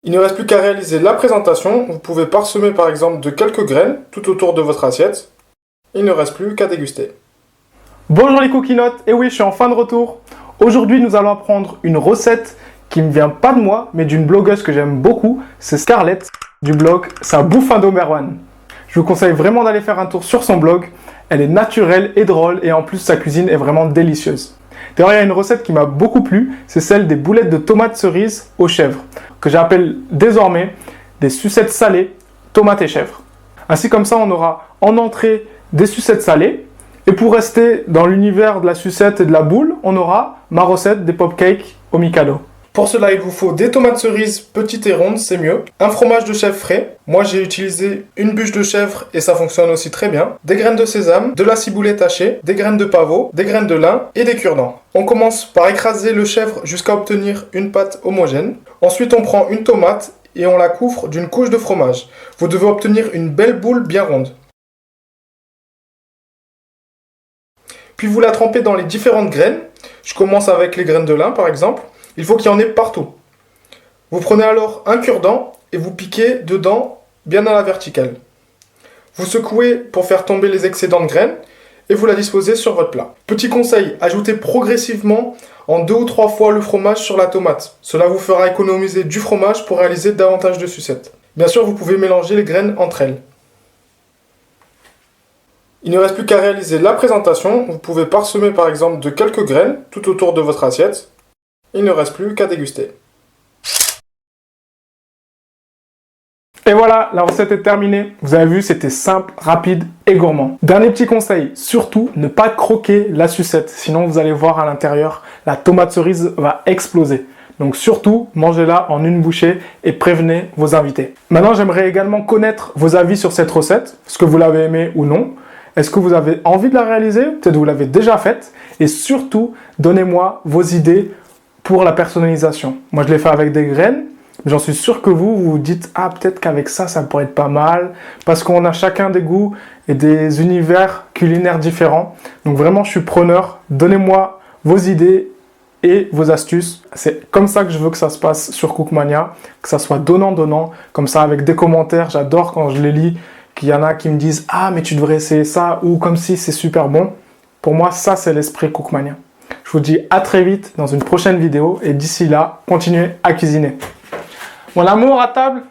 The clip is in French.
Il ne reste plus qu'à réaliser la présentation. Vous pouvez parsemer par exemple de quelques graines tout autour de votre assiette. Il ne reste plus qu'à déguster. Bonjour les coquinottes, et oui, je suis enfin de retour. Aujourd'hui, nous allons apprendre une recette qui ne vient pas de moi, mais d'une blogueuse que j'aime beaucoup. C'est Scarlett du blog Ça bouffe un Doberman. Je vous conseille vraiment d'aller faire un tour sur son blog. Elle est naturelle et drôle, et en plus sa cuisine est vraiment délicieuse. D'ailleurs, il y a une recette qui m'a beaucoup plu, c'est celle des boulettes de tomates cerises aux chèvres, que j'appelle désormais des sucettes salées, tomates et chèvres. Ainsi comme ça, on aura en entrée des sucettes salées, et pour rester dans l'univers de la sucette et de la boule, on aura ma recette des popcakes au Mikado. Pour cela, il vous faut des tomates cerises petites et rondes, c'est mieux. Un fromage de chèvre frais. Moi, j'ai utilisé une bûche de chèvre et ça fonctionne aussi très bien. Des graines de sésame, de la ciboulette hachée, des graines de pavot, des graines de lin et des cure-dents. On commence par écraser le chèvre jusqu'à obtenir une pâte homogène. Ensuite, on prend une tomate et on la couvre d'une couche de fromage. Vous devez obtenir une belle boule bien ronde. Puis vous la trempez dans les différentes graines. Je commence avec les graines de lin par exemple. Il faut qu'il y en ait partout. Vous prenez alors un cure-dent et vous piquez dedans bien à la verticale. Vous secouez pour faire tomber les excédents de graines et vous la disposez sur votre plat. Petit conseil, ajoutez progressivement en 2 ou 3 fois le fromage sur la tomate. Cela vous fera économiser du fromage pour réaliser davantage de sucettes. Bien sûr, vous pouvez mélanger les graines entre elles. Il ne reste plus qu'à réaliser la présentation. Vous pouvez parsemer par exemple de quelques graines tout autour de votre assiette. Il ne reste plus qu'à déguster. Et voilà, la recette est terminée. Vous avez vu, c'était simple, rapide et gourmand. Dernier petit conseil, surtout ne pas croquer la sucette. Sinon, vous allez voir à l'intérieur, la tomate cerise va exploser. Donc surtout, mangez-la en une bouchée et prévenez vos invités. Maintenant, j'aimerais également connaître vos avis sur cette recette. Est-ce que vous l'avez aimée ou non? Est-ce que vous avez envie de la réaliser? Peut-être vous l'avez déjà faite. Et surtout, donnez-moi vos idées pour la personnalisation. Moi, je l'ai fait avec des graines. J'en suis sûr que vous vous dites « Ah, peut-être qu'avec ça, ça pourrait être pas mal. » Parce qu'on a chacun des goûts et des univers culinaires différents. Donc vraiment, je suis preneur. Donnez-moi vos idées et vos astuces. C'est comme ça que je veux que ça se passe sur Cookmania. Que ça soit donnant-donnant. Comme ça, avec des commentaires. J'adore quand je les lis. Qu'il y en a qui me disent « Ah, mais tu devrais essayer ça. » Ou comme si c'est super bon. Pour moi, ça, c'est l'esprit Cookmania. Je vous dis à très vite dans une prochaine vidéo. Et d'ici là, continuez à cuisiner. Mon amour à table!